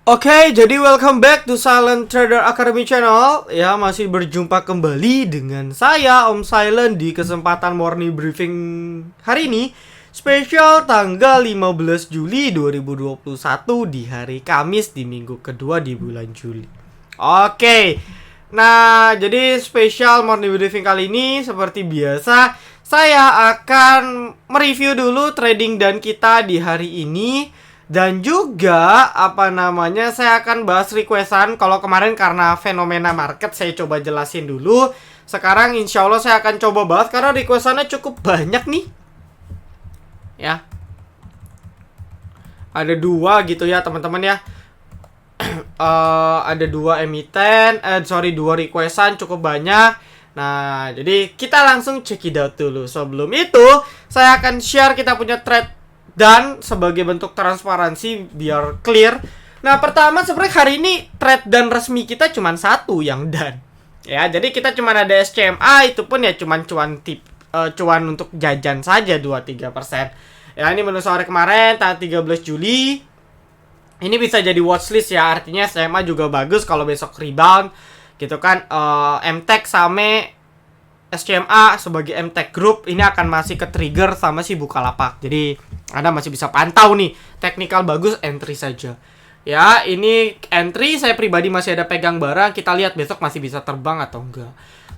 Oke, jadi welcome back to Silent Trader Academy Channel. Ya, masih berjumpa kembali dengan saya Om Silent di kesempatan morning briefing hari ini. Spesial tanggal 15 Juli 2021 di hari Kamis di minggu kedua di bulan Juli. Oke. Nah, jadi spesial morning briefing kali ini seperti biasa saya akan mereview dulu trading dan kita di hari ini. Dan juga saya akan bahas requestan. Kalau kemarin karena fenomena market saya coba jelasin dulu. Sekarang insya Allah saya akan coba bahas karena requestannya cukup banyak nih. Ya, ada dua gitu ya teman-teman ya. Ada dua emiten, dua requestan cukup banyak. Nah, jadi kita langsung check it out dulu. Sebelum itu saya akan share kita punya trade dan sebagai bentuk transparansi biar clear. Nah, pertama sebenarnya hari ini trade dan resmi kita cuma satu yang dan. Ya, jadi kita cuma ada SCMA, itu pun ya cuma cuan untuk jajan saja 2-3%. Ya, ini menu sore kemarin tanggal 13 Juli. Ini bisa jadi watchlist ya, artinya SCMA juga bagus kalau besok rebound gitu kan. MTech sama SCMA sebagai MTech Group ini akan masih ke trigger sama si Bukalapak. Jadi Anda masih bisa pantau nih, technical bagus, entry saja. Ya, ini entry, saya pribadi masih ada pegang barang, kita lihat besok masih bisa terbang atau enggak.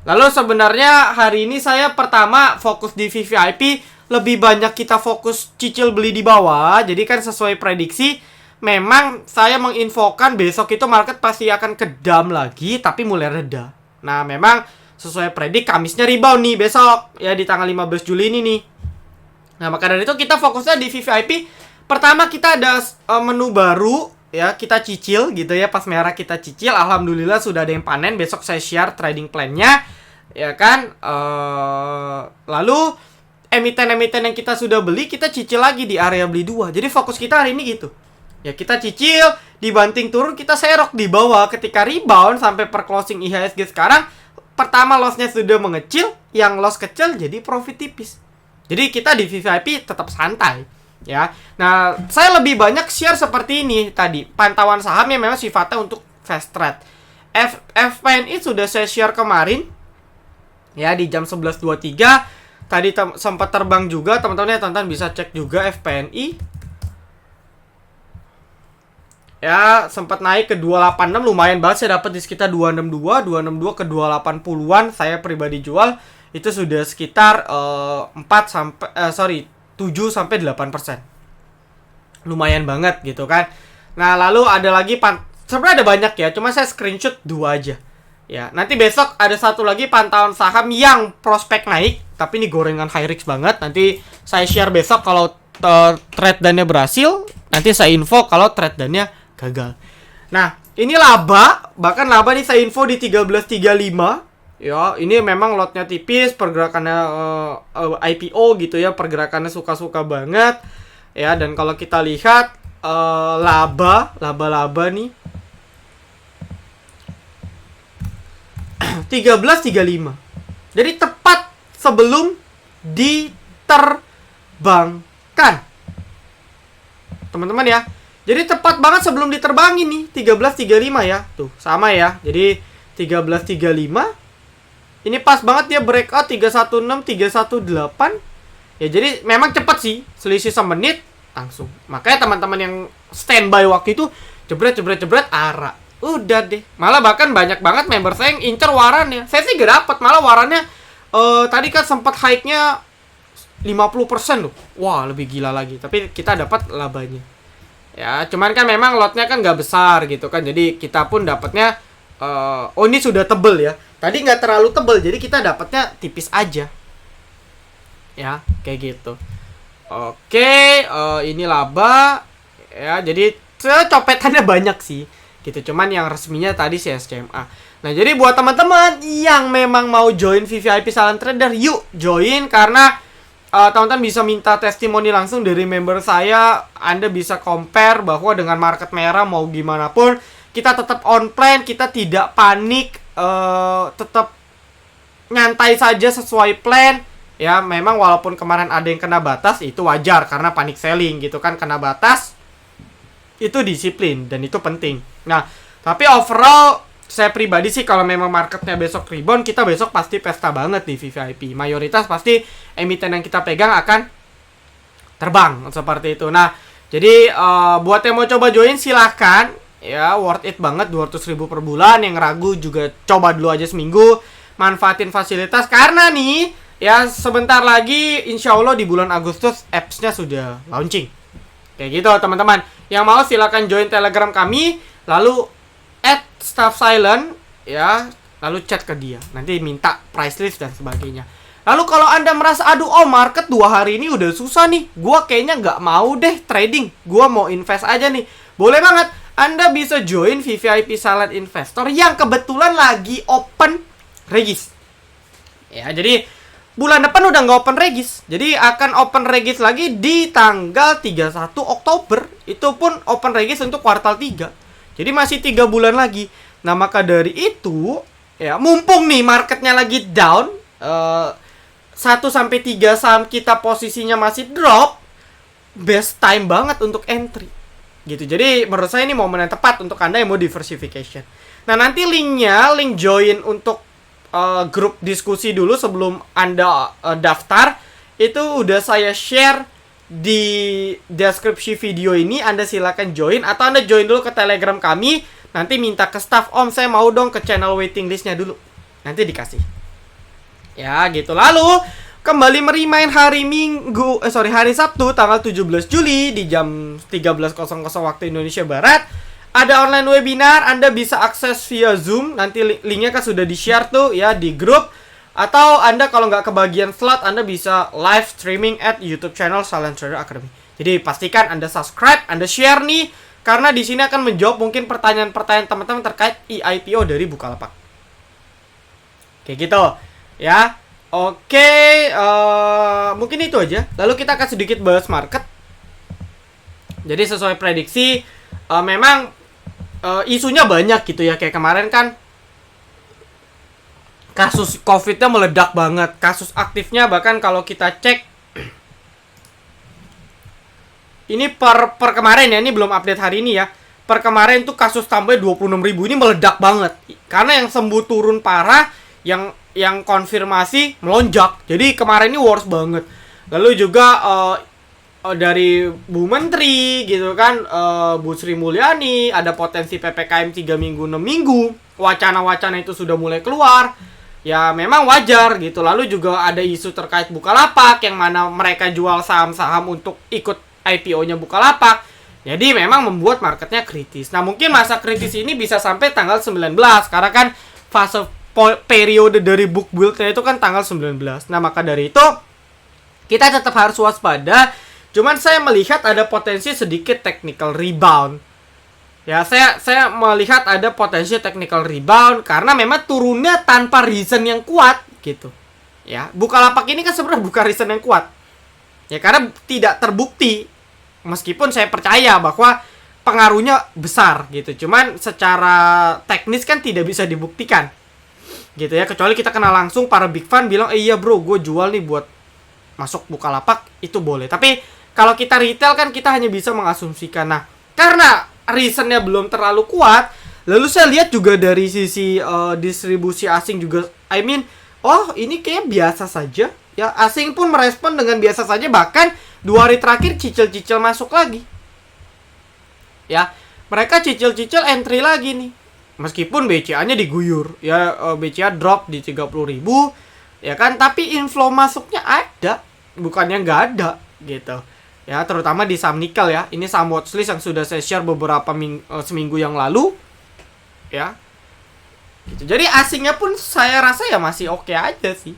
Lalu sebenarnya hari ini saya pertama fokus di VVIP, lebih banyak kita fokus cicil beli di bawah. Jadi kan sesuai prediksi, memang saya menginfokan besok itu market pasti akan kedam lagi, tapi mulai reda. Nah, memang sesuai predik Kamisnya rebound nih besok, ya di tanggal 15 Juli ini nih. Nah, maka dari itu kita fokusnya di VVIP. Pertama kita ada menu baru ya, kita cicil gitu ya. Pas merah kita cicil, alhamdulillah sudah ada yang panen. Besok saya share trading plan-nya ya kan. Lalu emiten-emiten yang kita sudah beli, kita cicil lagi di area beli 2. Jadi fokus kita hari ini gitu. Ya, kita cicil, dibanting turun, kita serok di bawah. Ketika rebound sampai per closing IHSG sekarang, pertama lossnya sudah mengecil, yang loss kecil jadi profit tipis. Jadi kita di VVIP tetap santai ya. Nah, saya lebih banyak share seperti ini tadi. Pantauan saham yang memang sifatnya untuk fast trade. FPNI sudah saya share kemarin ya di jam 11.23. Tadi sempat terbang juga teman-teman ya, teman-teman bisa cek juga FPNI. Ya, sempat naik ke 286, lumayan banget, saya dapat di sekitar 262 ke 280-an. Saya pribadi jual itu sudah sekitar 7 sampai 8%. Lumayan banget gitu kan. Nah, lalu ada lagi sebenarnya ada banyak ya, cuma saya screenshot 2 aja. Ya, nanti besok ada satu lagi pantauan saham yang prospek naik, tapi ini gorengan high risk banget. Nanti saya share besok kalau trade dannya berhasil, nanti saya info kalau trade dannya gagal. Nah, ini laba, bahkan laba nih saya info di 13.35. Ya, ini memang lotnya tipis, pergerakannya IPO gitu ya, pergerakannya suka-suka banget. Ya, dan kalau kita lihat laba nih 13.35. Jadi tepat sebelum diterbangkan. Teman-teman ya. Jadi tepat banget sebelum diterbangin nih 13.35 ya. Tuh, sama ya. Jadi 13.35. Ini pas banget dia breakout 316, 318. Ya, jadi memang cepat sih. Selisih semenit langsung. Makanya teman-teman yang standby waktu itu jebret arah. Udah deh. Malah bahkan banyak banget member saya yang incer warannya. Saya sih gak dapet. Malah warannya tadi kan sempat high-nya 50% loh. Wah, lebih gila lagi. Tapi kita dapat labanya. Ya, cuman kan memang lotnya kan gak besar gitu kan. Jadi kita pun dapatnya ini sudah tebel ya. Tadi nggak terlalu tebel, jadi kita dapatnya tipis aja. Ya, kayak gitu. Oke, ini laba. Ya, jadi copetannya banyak sih. Gitu, cuman yang resminya tadi si SCMA. Nah, jadi buat teman-teman yang memang mau join VVIP Silent Trader, yuk join karena teman-teman bisa minta testimoni langsung dari member saya. Anda bisa compare bahwa dengan market merah mau gimana pun, kita tetap on plan, kita tidak panik. Tetap nyantai saja sesuai plan. Ya, memang walaupun kemarin ada yang kena batas, itu wajar karena panik selling gitu kan, kena batas. Itu disiplin dan itu penting. Nah, tapi overall saya pribadi sih kalau memang marketnya besok rebound, kita besok pasti pesta banget di VVIP. Mayoritas pasti emiten yang kita pegang akan terbang seperti itu. Nah, jadi buat yang mau coba join silahkan ya, worth it banget 200.000 per bulan. Yang ragu juga coba dulu aja seminggu, manfaatin fasilitas karena nih ya sebentar lagi insya Allah di bulan Agustus apps-nya sudah launching. Kayak gitu teman-teman. Yang mau silakan join Telegram kami, lalu add staff silent ya, lalu chat ke dia. Nanti minta price list dan sebagainya. Lalu kalau Anda merasa, aduh market 2 hari ini udah susah nih, gua kayaknya nggak mau deh trading, gua mau invest aja nih. Boleh banget, Anda bisa join VVIP Silent Investor yang kebetulan lagi open regis. Ya, jadi bulan depan udah nggak open regis. Jadi akan open regis lagi di tanggal 31 Oktober. Itu pun open regis untuk kuartal 3. Jadi masih 3 bulan lagi. Nah, maka dari itu, ya mumpung nih marketnya lagi down, 1-3 saham kita posisinya masih drop, best time banget untuk entry gitu. Jadi menurut saya ini momen yang tepat untuk Anda yang mau diversification. Nah, nanti link join untuk grup diskusi dulu sebelum Anda daftar itu udah saya share di deskripsi video ini. Anda silakan join atau Anda join dulu ke Telegram kami. Nanti minta ke staff, Om saya mau dong ke channel waiting listnya dulu, nanti dikasih. Ya gitu. Lalu kembali merimain hari Sabtu tanggal 17 Juli di jam 13.00 waktu Indonesia Barat. Ada online webinar, Anda bisa akses via Zoom. Nanti linknya kan sudah di-share tuh ya di grup. Atau Anda kalau nggak kebagian slot, Anda bisa live streaming at YouTube channel Silent Trader Academy. Jadi pastikan Anda subscribe, Anda share nih, karena di sini akan menjawab mungkin pertanyaan-pertanyaan teman-teman terkait IPO dari Bukalapak. Kayak gitu. Ya, oke, mungkin itu aja. Lalu kita akan sedikit bahas market. Jadi sesuai prediksi, memang isunya banyak gitu ya. Kayak kemarin kan kasus COVID-nya meledak banget. Kasus aktifnya bahkan kalau kita cek, ini per kemarin ya, ini belum update hari ini ya. Per kemarin tuh kasus tambah 26.000, ini meledak banget. Karena yang sembuh turun parah, yang konfirmasi melonjak. Jadi kemarin ini worst banget. Lalu juga dari Bu Menteri gitu kan, Bu Sri Mulyani, ada potensi PPKM 3 minggu 6 minggu. Wacana-wacana itu sudah mulai keluar. Ya memang wajar gitu. Lalu juga ada isu terkait Bukalapak, yang mana mereka jual saham-saham untuk ikut IPO-nya Bukalapak. Jadi memang membuat marketnya kritis. Nah, mungkin masa kritis ini bisa sampai tanggal 19, karena kan fase periode dari book build-nya itu kan tanggal 19. Nah, maka dari itu kita tetap harus waspada. Cuman saya melihat ada potensi sedikit technical rebound. Ya, saya melihat ada potensi technical rebound karena memang turunnya tanpa reason yang kuat gitu. Ya, Bukalapak ini kan sebenarnya bukan reason yang kuat. Ya, karena tidak terbukti. Meskipun saya percaya bahwa pengaruhnya besar gitu. Cuman secara teknis kan tidak bisa dibuktikan. Gitu ya, kecuali kita kenal langsung para big fan bilang, iya bro, gue jual nih buat masuk Bukalapak, itu boleh. Tapi kalau kita retail kan kita hanya bisa mengasumsikan. Nah, karena reasonnya belum terlalu kuat, lalu saya lihat juga dari sisi distribusi asing juga, ini kayak biasa saja. Ya, asing pun merespon dengan biasa saja, bahkan 2 hari terakhir cicil-cicil masuk lagi. Ya, mereka cicil-cicil entry lagi nih. Meskipun BCA-nya diguyur, ya BCA drop di 30.000, ya kan, tapi inflow masuknya ada, bukannya nggak ada, gitu. Ya, terutama di saham nikel ya. Ini saham watchlist yang sudah saya share beberapa seminggu yang lalu, ya. Gitu. Jadi asingnya pun saya rasa ya masih oke aja sih.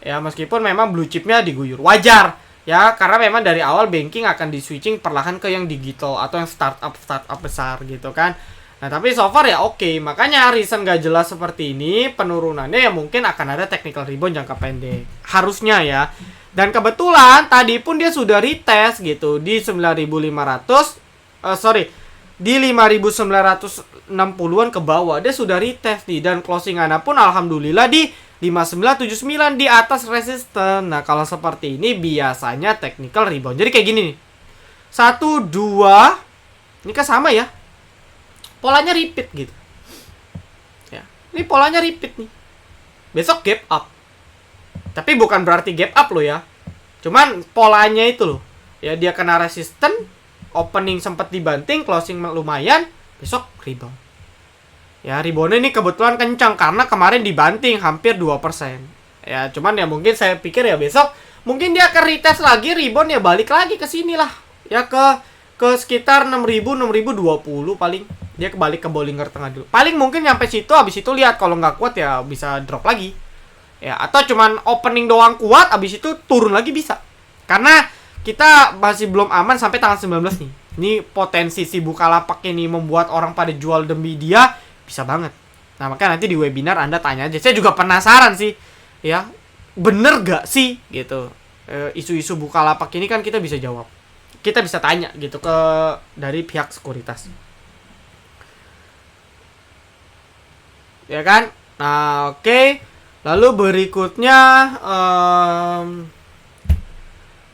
Ya, meskipun memang blue chipnya diguyur, wajar. Ya, karena memang dari awal banking akan di switching perlahan ke yang digital atau yang startup besar gitu kan. Nah, tapi so far ya oke. Makanya reason gak jelas seperti ini, penurunannya ya mungkin akan ada technical rebound jangka pendek. Harusnya ya. Dan kebetulan tadi pun dia sudah retest gitu di 9.500, di 5.960-an ke bawah. Dia sudah retest nih, dan closingannya pun alhamdulillah di 5979 di atas resisten. Nah, kalau seperti ini biasanya technical rebound. Jadi kayak gini nih. 1 2 Ini kan sama ya. Polanya repeat gitu. Ya, ini polanya repeat nih. Besok gap up. Tapi bukan berarti gap up loh ya. Cuman polanya itu loh. Ya dia kena resisten, opening sempat dibanting, closing lumayan, besok rebound. Ya reboundnya ini kebetulan kencang karena kemarin dibanting hampir 2%. Ya cuman ya mungkin saya pikir ya besok mungkin dia akan retest lagi, rebound ya balik lagi ke sini lah. Ya ke sekitar 6.000 6.020 paling. Dia kembali ke Bollinger Tengah dulu. Paling mungkin nyampe situ, habis itu lihat kalau nggak kuat ya bisa drop lagi. Ya atau cuman opening doang kuat, habis itu turun lagi bisa. Karena kita masih belum aman sampai tanggal 19 nih. Ini potensi si Bukalapak ini membuat orang pada jual demi dia bisa banget. Nah makanya nanti di webinar Anda tanya aja. Saya juga penasaran sih, ya bener gak sih gitu. Isu-isu Bukalapak ini kan kita bisa jawab. Kita bisa tanya gitu ke dari pihak sekuritas. Ya kan? Nah oke. Lalu berikutnya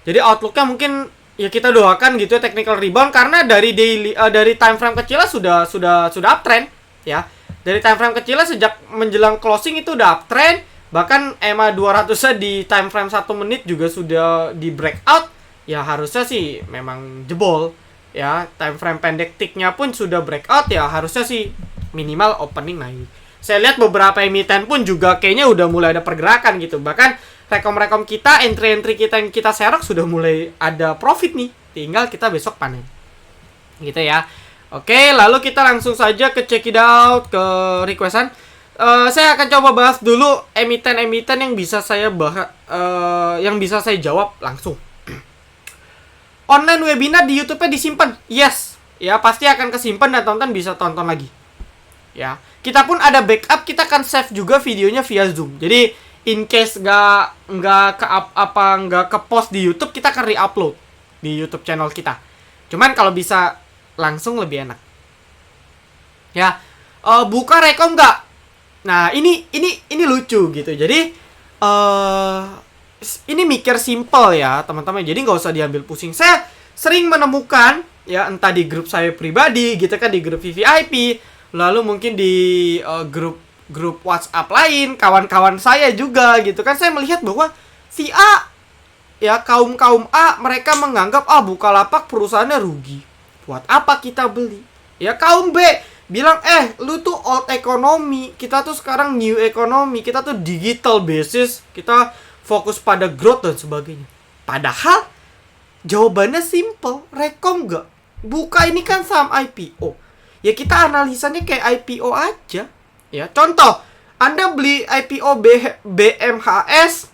jadi outlooknya mungkin ya kita doakan gitu ya technical rebound karena dari dari time frame kecilnya sudah uptrend ya. Dari time frame kecilnya sejak menjelang closing itu udah uptrend, bahkan EMA 200-nya di time frame 1 menit juga sudah di breakout. Ya harusnya sih memang jebol ya. Time frame pendek ticknya pun sudah breakout, ya harusnya sih minimal opening naik. Saya lihat beberapa emiten pun juga kayaknya udah mulai ada pergerakan gitu. Bahkan rekom-rekom kita, entry-entry kita yang kita serok sudah mulai ada profit nih. Tinggal kita besok panen. Gitu ya. Oke, lalu kita langsung saja ke check it out, ke requestan. Saya akan coba bahas dulu emiten-emiten yang bisa saya yang bisa saya jawab langsung. Online webinar di YouTube-nya disimpan. Yes. Ya, pasti akan kesimpan dan tonton bisa tonton lagi. Ya. Kita pun ada backup, kita akan save juga videonya via Zoom. Jadi in case nggak ke post di YouTube, kita akan re-upload di YouTube channel kita. Cuman kalau bisa langsung lebih enak. Ya, buka rekom nggak? Nah, ini lucu gitu. Jadi ini mikir simple ya, teman-teman. Jadi nggak usah diambil pusing. Saya sering menemukan ya entah di grup saya pribadi gitu kan, di grup VVIP, lalu mungkin di grup WhatsApp lain, kawan-kawan saya juga gitu kan, saya melihat bahwa si A ya kaum A mereka menganggap Bukalapak perusahaannya rugi. Buat apa kita beli? Ya kaum B bilang lu tuh old economy, kita tuh sekarang new economy, kita tuh digital basis, kita fokus pada growth dan sebagainya. Padahal jawabannya simple, rekom nggak? Buka ini kan saham IPO. Ya kita analisanya kayak IPO aja. Ya, contoh, Anda beli IPO BMHS,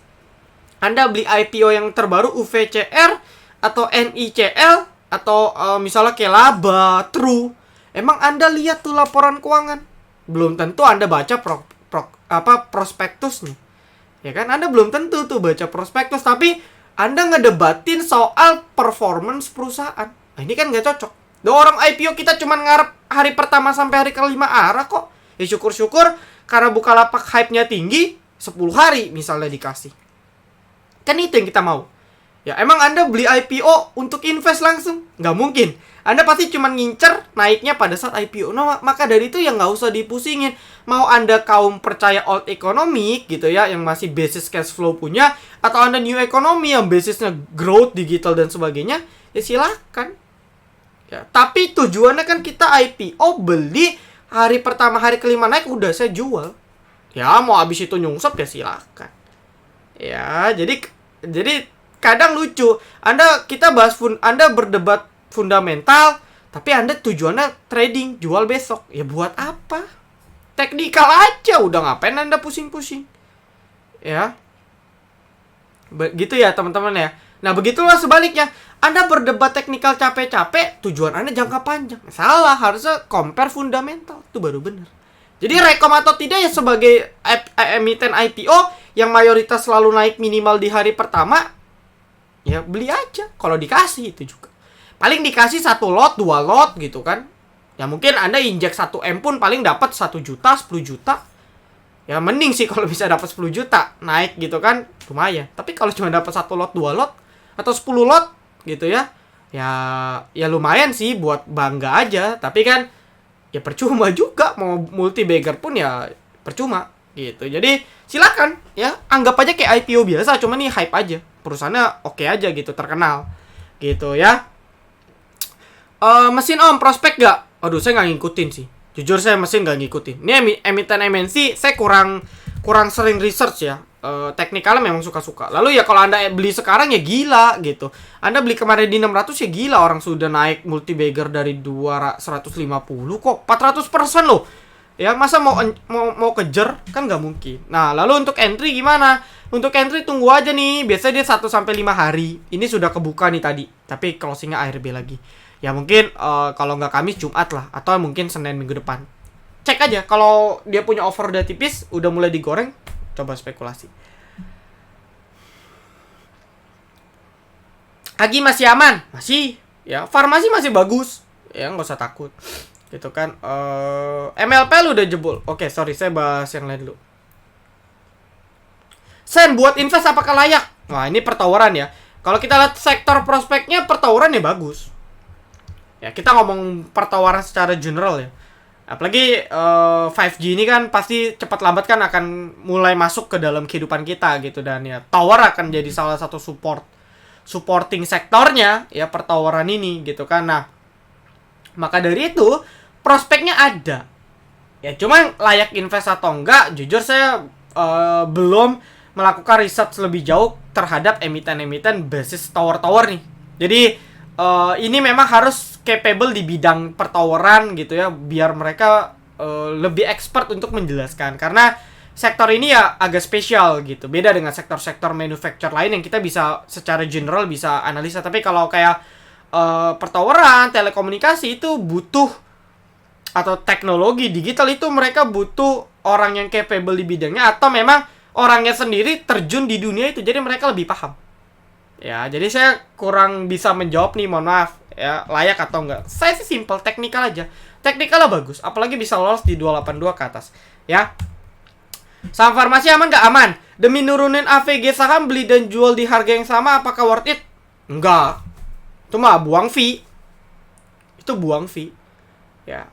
Anda beli IPO yang terbaru UVCR atau NICL atau misalnya kayak Laba, True. Emang Anda lihat tuh laporan keuangan? Belum tentu Anda baca prospektusnya. Ya kan? Anda belum tentu tuh baca prospektus, tapi Anda ngedebatin soal performance perusahaan. Nah, ini kan nggak cocok. Orang IPO kita cuma ngarep hari pertama sampai hari kelima arah kok. Ya syukur-syukur karena Bukalapak hype-nya tinggi, 10 hari misalnya dikasih. Kan itu yang kita mau. Ya emang Anda beli IPO untuk invest langsung? Nggak mungkin. Anda pasti cuma ngincer naiknya pada saat IPO. Nah, maka dari itu ya nggak usah dipusingin. Mau Anda kaum percaya old economic gitu ya, yang masih basis cash flow punya, atau Anda new economy yang basisnya growth, digital dan sebagainya, ya silakan. Ya, tapi tujuannya kan kita IPO beli hari pertama, hari kelima naik udah saya jual. Ya mau habis itu nyungsep ya silakan. Ya jadi kadang lucu. Kita bahas Anda berdebat fundamental, tapi Anda tujuannya trading, jual besok. Ya buat apa? Teknikal aja, udah ngapain Anda pusing-pusing? Ya. Begitu ya teman-teman ya. Nah begitulah sebaliknya. Anda berdebat teknikal capek-capek, tujuan Anda jangka panjang. Salah, harusnya compare fundamental. Itu baru benar. Jadi rekom atau tidak ya sebagai emiten IPO yang mayoritas selalu naik minimal di hari pertama, ya beli aja. Kalau dikasih itu juga. Paling dikasih 1 lot, 2 lot gitu kan. Ya mungkin Anda injek 1M pun paling dapat 1 juta, 10 juta. Ya mending sih kalau bisa dapat 10 juta naik gitu kan, lumayan. Tapi kalau cuma dapat 1 lot, 2 lot atau 10 lot gitu ya, Ya ya lumayan sih buat bangga aja, tapi kan ya percuma juga mau multi bagger pun ya percuma gitu. Jadi silakan ya, anggap aja kayak IPO biasa, cuma nih hype aja. Perusahaannya oke aja gitu, terkenal gitu ya. Mesin om prospek gak? Aduh, saya nggak ngikutin sih. Jujur saya mesin nggak ngikutin. Ini emiten MNC saya kurang sering research ya. Teknikalnya memang suka-suka. Lalu ya kalau Anda beli sekarang ya gila gitu. Anda beli kemarin di 600 ya gila, orang sudah naik multi bagger dari 250 kok 400% loh. Ya masa mau kejar kan nggak mungkin. Nah, lalu untuk entry gimana? Untuk entry tunggu aja nih. Biasanya dia 1-5 hari. Ini sudah kebuka nih tadi. Tapi closingnya ARB lagi. Ya mungkin kalau nggak Kamis Jumat lah, atau mungkin Senin minggu depan. Cek aja kalau dia punya offer udah tipis, udah mulai digoreng, coba spekulasi. Agi masih aman? Masih. Ya, farmasi masih bagus. Ya, nggak usah takut. Gitu kan. MLPL udah jebol. Oke, sorry, saya bahas yang lain dulu. Sen, buat invest apakah layak? Wah, ini pertawaran ya. Kalau kita lihat sektor prospeknya, pertawaran ya bagus. Ya, kita ngomong pertawaran secara general ya. Apalagi 5G ini kan pasti cepat lambat kan akan mulai masuk ke dalam kehidupan kita gitu. Dan ya tower akan jadi salah satu supporting sektornya ya pertawaran ini gitu kan. Nah, maka dari itu prospeknya ada. Ya cuma layak invest atau enggak, jujur saya belum melakukan riset lebih jauh terhadap emiten-emiten basis tower-tower nih. Jadi ini memang harus capable di bidang pertawaran gitu ya, biar mereka lebih expert untuk menjelaskan, karena sektor ini ya agak spesial gitu, beda dengan sektor-sektor manufacture lain yang kita bisa secara general bisa analisa. Tapi kalau kayak pertawaran, telekomunikasi itu butuh, atau teknologi digital itu mereka butuh orang yang capable di bidangnya, atau memang orangnya sendiri terjun di dunia itu, jadi mereka lebih paham. Ya, jadi saya kurang bisa menjawab nih, mohon maaf. Ya, layak atau enggak. Saya sih simple, teknikal aja. Teknikalnya bagus, apalagi bisa lolos di 282 ke atas. Ya. Saham farmasi aman nggak? Aman. Demi nurunin AVG saham, beli dan jual di harga yang sama, apakah worth it? Enggak. Itu mah buang fee. Itu buang fee. Ya.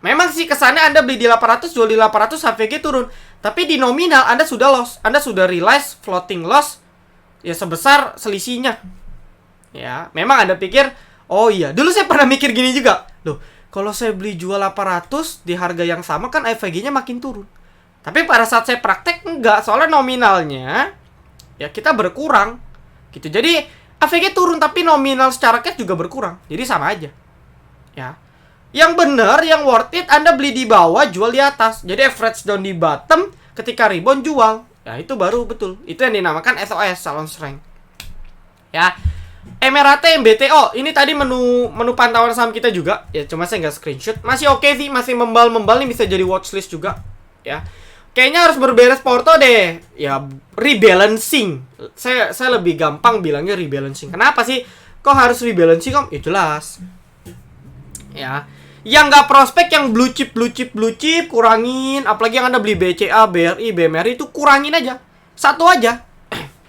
Memang sih kesannya Anda beli di 800, jual di 800, AVG turun. Tapi di nominal Anda sudah loss. Anda sudah realize floating loss ya sebesar selisihnya. Ya, memang Anda pikir, oh iya, dulu saya pernah mikir gini juga. Loh, kalau saya beli jual 800 di harga yang sama kan AVG-nya makin turun. Tapi pada saat saya praktek enggak, soalnya nominalnya ya kita berkurang. Gitu. Jadi AVG turun tapi nominal secara cash juga berkurang. Jadi sama aja. Ya. Yang benar, yang worth it Anda beli di bawah, jual di atas. Jadi average down di bottom, ketika rebound jual. Ya, itu baru betul. Itu yang dinamakan SOS, Salon Strength. Ya. MRAT, MBTO. Ini tadi menu pantauan saham kita juga. Ya, cuma saya nggak screenshot. Masih oke sih, masih membal-membal nih, bisa jadi watchlist juga. Ya. Kayaknya harus berberes porto deh. Ya, rebalancing. Saya lebih gampang bilangnya rebalancing. Kenapa sih? Kok harus rebalancing, Om? Ya jelas. Ya. Yang nggak prospek, yang blue chip kurangin. Apalagi yang Anda beli BCA, BRI, BMRI itu kurangin aja. Satu aja.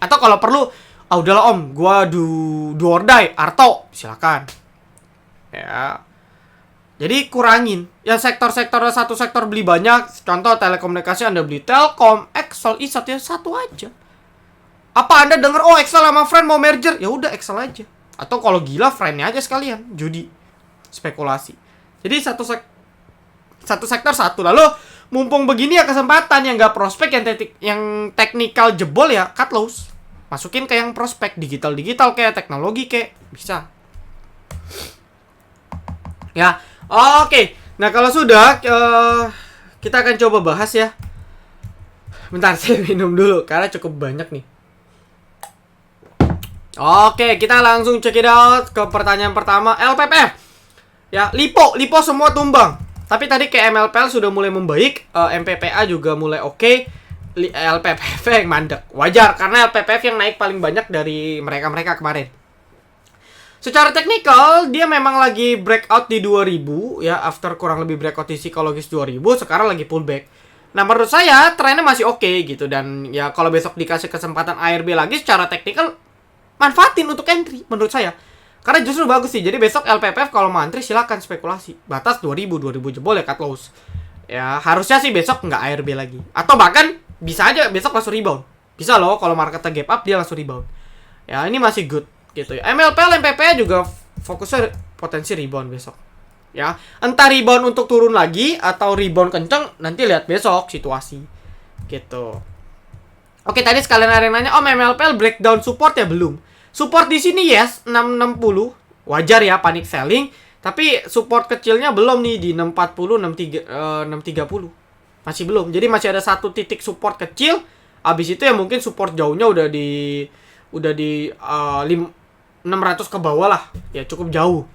Atau kalau perlu, udahlah Om, gua do or die, Arto, silakan. Ya. Jadi kurangin. Yang sektor-sektor, satu sektor beli banyak. Contoh telekomunikasi Anda beli Telkom, Excel, Isat, ya satu aja. Apa Anda dengar, oh Excel sama Friend mau merger? Ya udah Excel aja. Atau kalau gila Friend-nya aja sekalian, judi, spekulasi. Jadi satu sektor satu. Lalu mumpung begini ya kesempatan, yang nggak prospek, yang teknikal jebol ya cut loss. Masukin ke yang prospek, digital kayak teknologi kayak bisa. Ya, oke. Nah kalau sudah kita akan coba bahas ya. Bentar saya minum dulu karena cukup banyak nih. Oke, kita langsung check it out ke pertanyaan pertama. LPPF. Ya, Lipo semua tumbang. Tapi tadi ke MLPL sudah mulai membaik, MPPA juga mulai oke. LPPF yang mandek. Wajar karena LPPF yang naik paling banyak dari mereka kemarin. Secara teknikal dia memang lagi breakout di 2000 ya, after kurang lebih breakout di psikologis 2000, sekarang lagi pullback. Nah, menurut saya trennya masih oke gitu, dan ya kalau besok dikasih kesempatan ARB lagi secara teknikal manfaatin untuk entry menurut saya. Karena justru bagus sih. Jadi besok LPPF kalau mau antri silakan spekulasi. Batas 2000 jebol ya cut loss. Ya, harusnya sih besok nggak ARB lagi. Atau bahkan bisa aja besok langsung rebound. Bisa loh kalau marketnya gap up dia langsung rebound. Ya, ini masih good gitu ya. MLPL, MPP juga fokusnya potensi rebound besok. Ya, entah rebound untuk turun lagi atau rebound kenceng nanti lihat besok situasi. Gitu. Oke, tadi sekalian ada yang nanya, "Om, MLPL breakdown support ya?" Belum. Support di sini yes, 660. Wajar ya panic selling, tapi support kecilnya belum nih di 640, 630. Masih belum. Jadi masih ada satu titik support kecil. Habis itu ya mungkin support jauhnya udah di 600 ke bawah lah. Ya cukup jauh.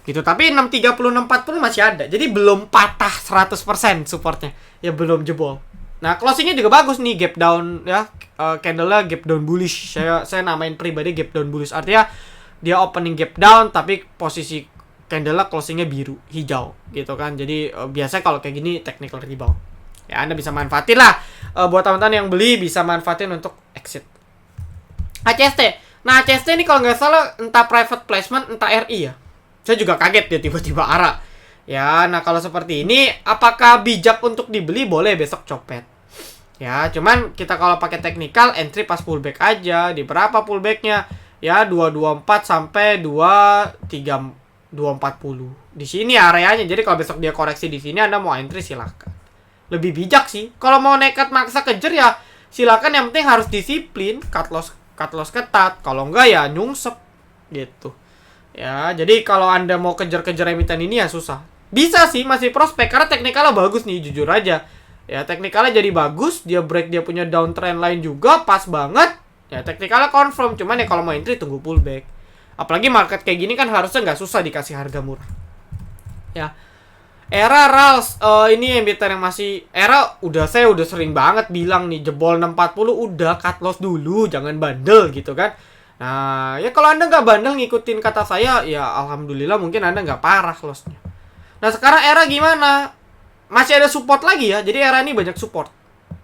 Gitu. Tapi 630, 640 masih ada. Jadi belum patah 100% supportnya. Ya belum jebol. Nah, closingnya juga bagus nih, gap down ya. Candle-nya gap down bullish. Saya namain pribadi gap down bullish. Artinya dia opening gap down tapi posisi candle-nya closingnya biru, hijau gitu kan. Jadi biasanya kalau kayak gini technical rebound. Ya, Anda bisa manfaatin lah. Buat teman-teman yang beli bisa manfaatin untuk exit. HCST. Nah, HCST ini kalau nggak salah entah private placement, entah RI ya. Saya juga kaget dia tiba-tiba ARA. Ya, nah kalau seperti ini, apakah bijak untuk dibeli? Boleh besok copet. Ya, cuman kita kalau pakai technical, entry pas pullback aja. Di berapa pullbacknya? Ya, 224 sampai 240. Di sini areanya. Jadi kalau besok dia koreksi di sini, Anda mau entry silakan. Lebih bijak sih. Kalau mau nekat maksa kejar ya silakan, yang penting harus disiplin, cut loss ketat. Kalau enggak ya nyungsep gitu. Ya, jadi kalau Anda mau kejar-kejar emiten ini ya susah. Bisa sih, masih prospek karena teknikalnya bagus nih, jujur aja. Ya, teknikalnya jadi bagus, dia break, dia punya downtrend lain juga pas banget. Ya, teknikalnya confirm, cuman ya kalau mau entry tunggu pullback. Apalagi market kayak gini kan harusnya nggak susah dikasih harga murah. Ya. Era Rals, ini emiten yang masih Era saya udah sering banget bilang nih, jebol 640 udah cut loss dulu, jangan bandel gitu kan. Nah, ya kalau Anda nggak bandel ngikutin kata saya, ya alhamdulillah mungkin Anda nggak parah lossnya. Nah, sekarang Era gimana? Masih ada support lagi ya. Jadi Era ini banyak support.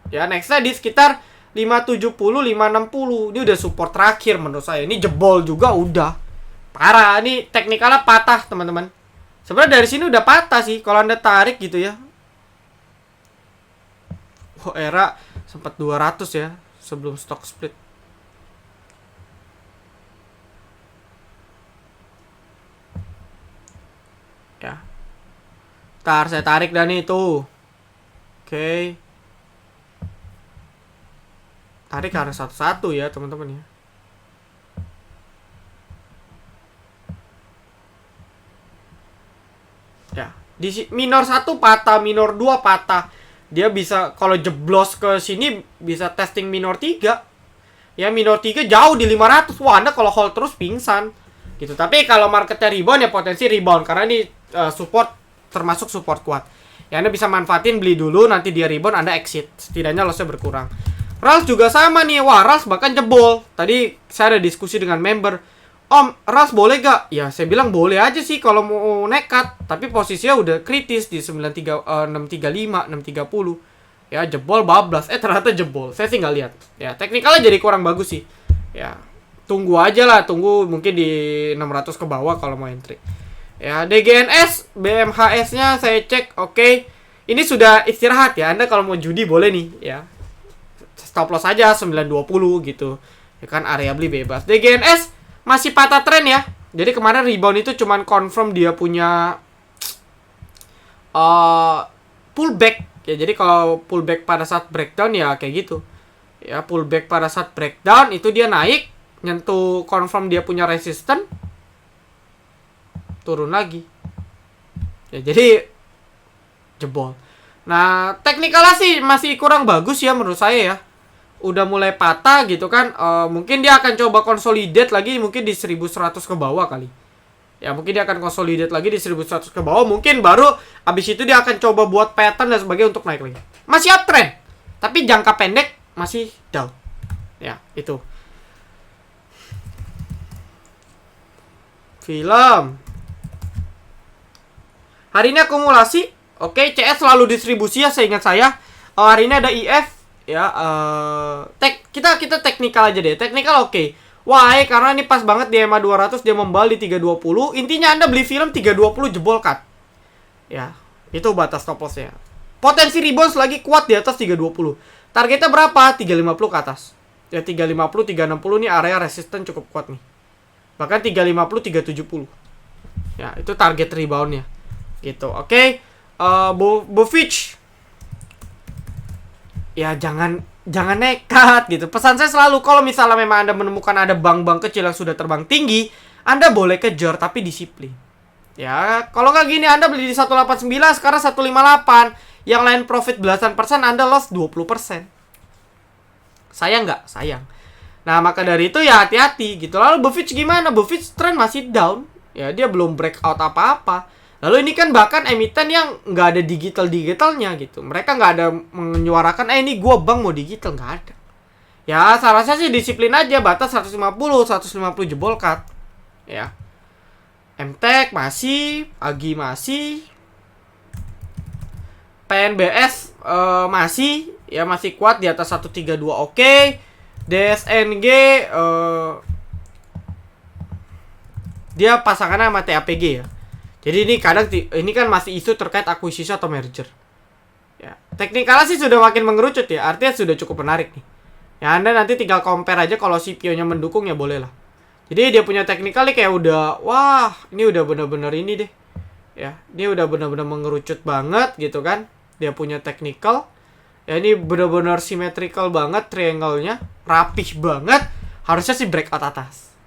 Ya, nextnya di sekitar 570, 560. Ini udah support terakhir menurut saya. Ini jebol juga udah. Parah. Ini teknikalnya patah, teman-teman. Sebenarnya dari sini udah patah sih kalau Anda tarik gitu ya. Oh, Era sempat 200 ya sebelum stock split. Ya. Ntar saya tarik dah nih tuh. Oke. Tarik harus satu-satu ya teman-teman ya. Ya, di minor 1 patah, minor 2 patah. Dia bisa kalau jeblos ke sini bisa testing minor 3. Ya, minor 3 jauh di 500. Wah, Anda kalau hold terus pingsan. Gitu. Tapi kalau marketnya rebound ya potensi rebound karena ini support, termasuk support kuat. Ya, Anda bisa manfaatin, beli dulu, nanti dia rebound, Anda exit. Setidaknya lossnya berkurang. Rals juga sama nih. Wah, Rals bahkan jebol. Tadi saya ada diskusi dengan member. Om, Rals boleh gak? Ya, saya bilang boleh aja sih kalau mau nekat. Tapi posisinya udah kritis di 635, 630. Ya, jebol bablas. Ternyata jebol. Saya sih nggak lihat. Ya, teknikalnya jadi kurang bagus sih. Ya, tunggu aja lah. Tunggu mungkin di 600 ke bawah kalau mau entry. Ya, DGNS, BMHS-nya saya cek, oke. Ini sudah istirahat ya. Anda kalau mau judi boleh nih, ya. Stop loss aja 920 gitu. Ya kan area beli bebas. DGNS masih patah tren ya. Jadi kemarin rebound itu cuman confirm dia punya pullback. Ya, jadi kalau pullback pada saat breakdown ya kayak gitu. Ya, pullback pada saat breakdown itu dia naik, nyentuh confirm dia punya resistance, turun lagi. Ya, jadi jebol. Nah, teknikalnya sih masih kurang bagus ya menurut saya ya. Udah mulai patah gitu kan. Mungkin dia akan coba consolidate lagi mungkin di 1100 ke bawah kali. Ya, mungkin dia akan consolidate lagi di 1100 ke bawah. Mungkin baru abis itu dia akan coba buat pattern dan sebagainya untuk naik lagi. Masih uptrend, tapi jangka pendek masih down. Ya, itu. Film. Hari ini akumulasi. Oke, CS selalu distribusi ya seingat saya. Hari ini ada IF ya, kita teknikal aja deh. Teknikal oke. Why? Karena ini pas banget di EMA 200 dia membal di 320. Intinya Anda beli film 320 jebol cut. Ya, itu batas stop loss-nya. Potensi rebound lagi kuat di atas 320. Targetnya berapa? 350 ke atas. Ya 350, 360 nih area resisten cukup kuat nih. Bahkan 350, 370. Ya, itu target reboundnya. Gitu, oke. Bovich. Ya jangan nekat gitu. Pesan saya selalu kalau misalnya memang Anda menemukan ada bank-bank kecil yang sudah terbang tinggi, Anda boleh kejar tapi disiplin. Ya, kalau nggak gini Anda beli di 189 sekarang 158. Yang lain profit belasan persen, Anda loss 20%. Sayang nggak? Sayang. Nah, maka dari itu ya hati-hati gitu. Lalu Bovich gimana? Bovich trend masih down. Ya, dia belum breakout apa-apa. Lalu ini kan bahkan emiten yang nggak ada digitalnya gitu. Mereka nggak ada menyuarakan, ini gue bank mau digital. Nggak ada. Ya, salah saya sih disiplin aja. Batas 150 jebol cut. Ya. MTEK masih, AGI masih, PNBS masih, ya masih kuat di atas 132 oke. DSNG dia pasangannya sama TAPG ya. Jadi ini kadang ini kan masih isu terkait akuisisi atau merger. Ya, teknikalnya sih sudah makin mengerucut ya. Artinya sudah cukup menarik nih. Ya Anda nanti tinggal compare aja kalau CPO-nya mendukung ya boleh lah. Jadi dia punya teknikal kayak udah, wah, ini udah bener-bener ini deh. Ya, dia udah bener-bener mengerucut banget gitu kan. Dia punya teknikal. Ya ini bener-bener symmetrical banget triangle-nya, rapih banget. Harusnya sih breakout atas.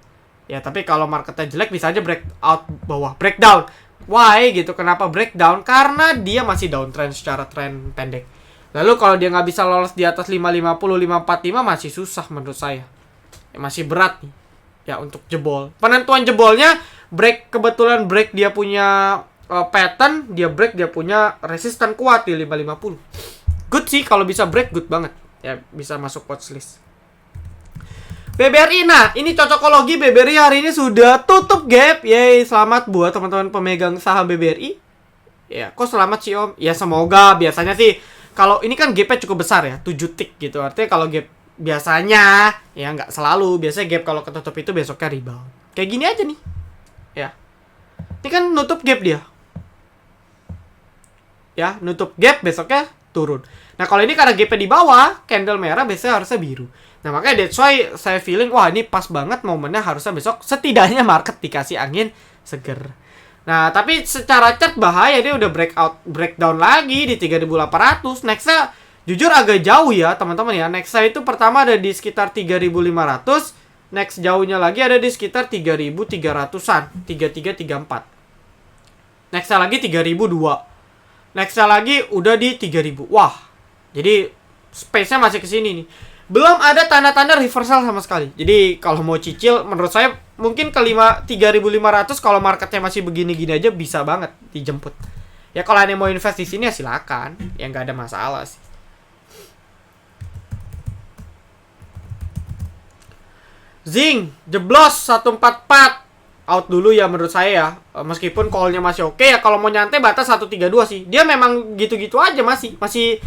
Ya, tapi kalau marketnya jelek bisa aja breakout bawah, breakdown. Why gitu? Kenapa breakdown? Karena dia masih downtrend secara tren pendek. Lalu kalau dia nggak bisa lolos di atas 550, 545 masih susah menurut saya. Ya, masih berat nih. Ya untuk jebol. Penentuan jebolnya kebetulan break dia punya pattern, dia punya resisten kuat di 550. Good sih kalau bisa break, good banget. Ya bisa masuk watchlist. BBRI, nah ini cocokologi BBRI hari ini sudah tutup gap. Yeay, selamat buat teman-teman pemegang saham BBRI. Ya, kok selamat sih Om? Ya semoga, biasanya sih kalau ini kan gapnya cukup besar ya, 7 tick gitu. Artinya kalau gap biasanya, ya nggak selalu. Biasanya gap kalau ketutup itu besoknya rebound. Kayak gini aja nih. Ya. Ini kan nutup gap dia. Ya, nutup gap besoknya turun. Nah, kalau ini karena gapnya di bawah, candle merah biasanya harusnya biru. Nah, makanya that's why saya feeling, wah ini pas banget momennya harusnya besok setidaknya market dikasih angin seger. Nah, tapi secara chart bahaya, dia udah breakdown lagi di 3.800. Nextnya jujur agak jauh ya teman-teman ya. Nextnya itu pertama ada di sekitar 3.500. Next jauhnya lagi ada di sekitar 3.300-an. 3334. Nextnya lagi 3.002. Nextnya lagi udah di 3.000. Wah, jadi space-nya masih kesini nih. Belum ada tanda-tanda reversal sama sekali. Jadi kalau mau cicil, menurut saya mungkin ke 3.500 kalau marketnya masih begini-gini aja bisa banget dijemput. Ya kalau ada yang mau invest di sini ya silakan. Ya nggak ada masalah sih. Zing, jeblos 144. Out dulu ya menurut saya ya. Meskipun call-nya masih oke ya, kalau mau nyantai batas 132 sih. Dia memang gitu-gitu aja masih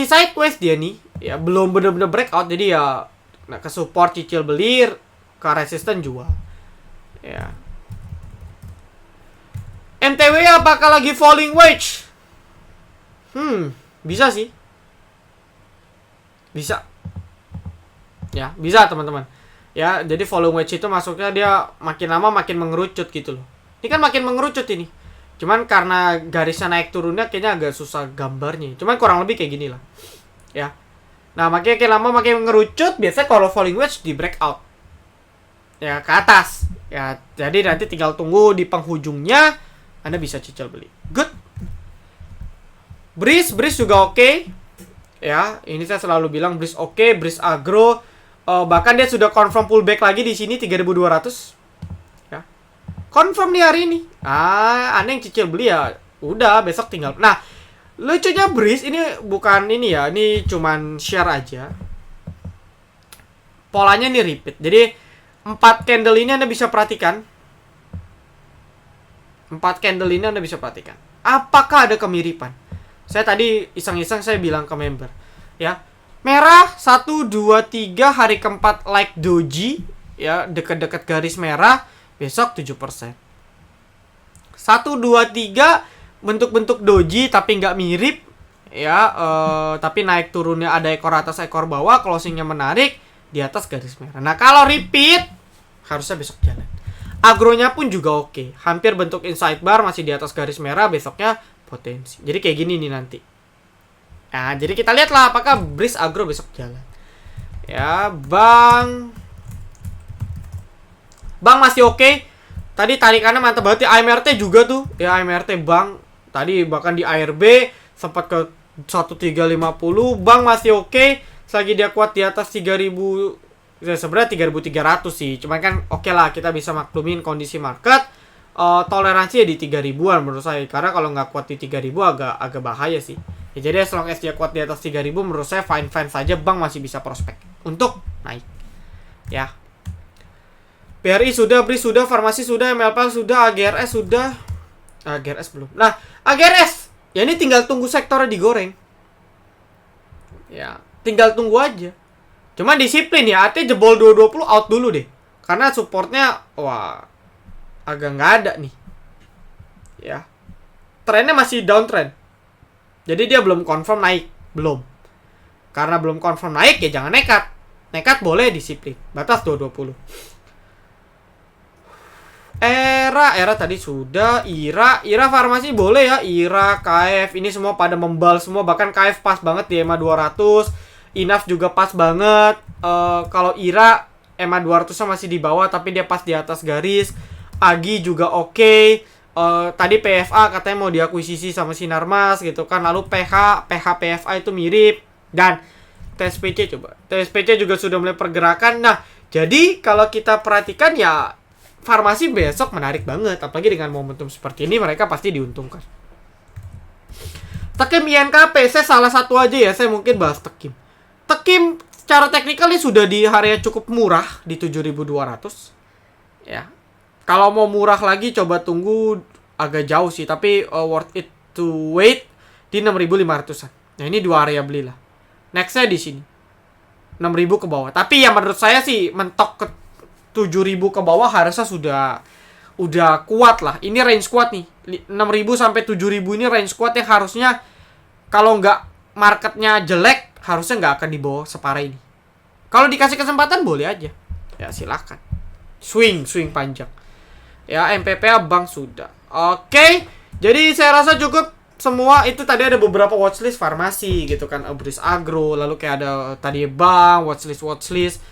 sideways dia nih. Ya belum bener-bener breakout, jadi ya ke support cicil beli, ke resisten jual. Ya. MTW apakah lagi falling wedge? Bisa sih. Bisa. Ya, bisa teman-teman. Ya, jadi falling wedge itu masuknya dia makin lama makin mengerucut gitu loh. Ini kan makin mengerucut ini. Cuman karena garisnya naik turunnya kayaknya agak susah gambarnya. Cuman kurang lebih kayak gini lah. Ya. Nah, makin lama makin mengerucut, biasanya kalau falling wedge di breakout. Ya, ke atas. Ya, jadi nanti tinggal tunggu di penghujungnya Anda bisa cicil beli. Good. Breeze juga oke. Ya, ini saya selalu bilang Breeze oke, Breeze agro. Bahkan dia sudah confirm pullback lagi di sini 3.200. Ya. Confirm nih hari ini. Anda yang cicil beli ya udah besok tinggal. Nah, lucunya Breeze ini bukan ini ya, ini cuman share aja. Polanya nih repeat. Jadi 4 candle ini Anda bisa perhatikan. 4 candle ini Anda bisa perhatikan. Apakah ada kemiripan? Saya tadi iseng-iseng saya bilang ke member, ya. Merah 1 2 3 hari keempat like doji, ya dekat-dekat garis merah, besok 7%. 1, 2, 3 bentuk-bentuk doji tapi nggak mirip ya, tapi naik turunnya ada ekor atas ekor bawah, closingnya menarik di atas garis merah. Nah kalau repeat harusnya besok jalan. Agronya pun juga oke, hampir bentuk inside bar masih di atas garis merah, besoknya potensi. Jadi kayak gini nih nanti. Nah jadi kita lihatlah apakah Breeze Agro besok jalan. Ya Bang masih oke. Tadi tarikannya mantap banget ya. AMRT juga tuh ya, AMRT Bang tadi bahkan di ARB sempat ke 1350. Bang masih oke. Selagi dia kuat di atas 3000, ya sebenarnya 3300 sih. Cuman kan oke lah, kita bisa maklumin kondisi market. Toleransi ya di 3000-an menurut saya. Karena kalau nggak kuat di 3000 agak bahaya sih. Ya, jadi as long as dia kuat di atas 3000 menurut saya fine saja, Bang masih bisa prospek untuk naik. Ya. BRI sudah, BRI sudah, Farmasi sudah, MLPL sudah, AGRS sudah. AGRS belum. Nah, AGRS ya ini tinggal tunggu sektornya digoreng. Ya, tinggal tunggu aja. Cuma disiplin ya, artinya jebol 220 out dulu deh. Karena supportnya wah agak nggak ada nih. Ya. Trennya masih downtrend. Jadi dia belum confirm naik, belum. Karena belum confirm naik ya jangan nekat. Nekat boleh, disiplin. Batas 220. Era tadi sudah, Ira Farmasi boleh ya, Ira, KF ini semua pada membal semua, bahkan KF pas banget di EMA 200, Inaf juga pas banget. Kalau Ira EMA 200-nya masih di bawah tapi dia pas di atas garis. Agi juga oke. Tadi PFA katanya mau diakuisisi sama Sinarmas gitu kan. Lalu PFA itu mirip. Dan TSPC coba. TSPC juga sudah mulai pergerakan. Nah, jadi kalau kita perhatikan ya Farmasi besok menarik banget. Apalagi dengan momentum seperti ini mereka pasti diuntungkan. Tekim INKP, saya salah satu aja ya. Saya mungkin bahas Tekim. Tekim secara teknikal ini sudah di area cukup murah di 7.200. Ya. Kalau mau murah lagi coba tunggu agak jauh sih, tapi worth it to wait di 6.500-an. Nah, ini dua area belilah. Next-nya di sini. 6.000 ke bawah. Tapi ya menurut saya sih mentok ke 7.000 ke bawah harusnya udah kuat lah. Ini range kuat nih. 6.000 sampai 7.000 ini range kuat yang harusnya kalau nggak marketnya jelek harusnya nggak akan dibawa separah ini. Kalau dikasih kesempatan boleh aja. Ya silakan. Swing panjang. Ya MPPA Bank sudah. Oke. Jadi saya rasa cukup semua. Itu tadi ada beberapa watchlist Farmasi gitu kan, Breeze Agro, lalu kayak ada tadi Bank, watchlist.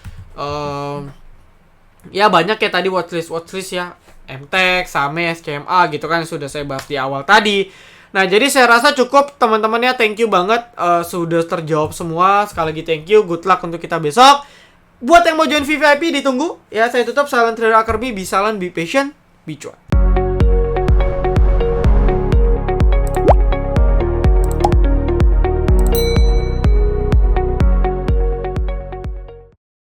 Ya banyak ya tadi watchlist ya. MTEK, SAMES, CMA gitu kan sudah saya bahas di awal tadi. Nah, jadi saya rasa cukup teman-teman ya. Thank you banget sudah terjawab semua. Sekali lagi thank you. Good luck untuk kita besok. Buat yang mau join VVIP ditunggu. Ya, saya tutup. Silent Trader Academy. Be silent, be patient, be cuan.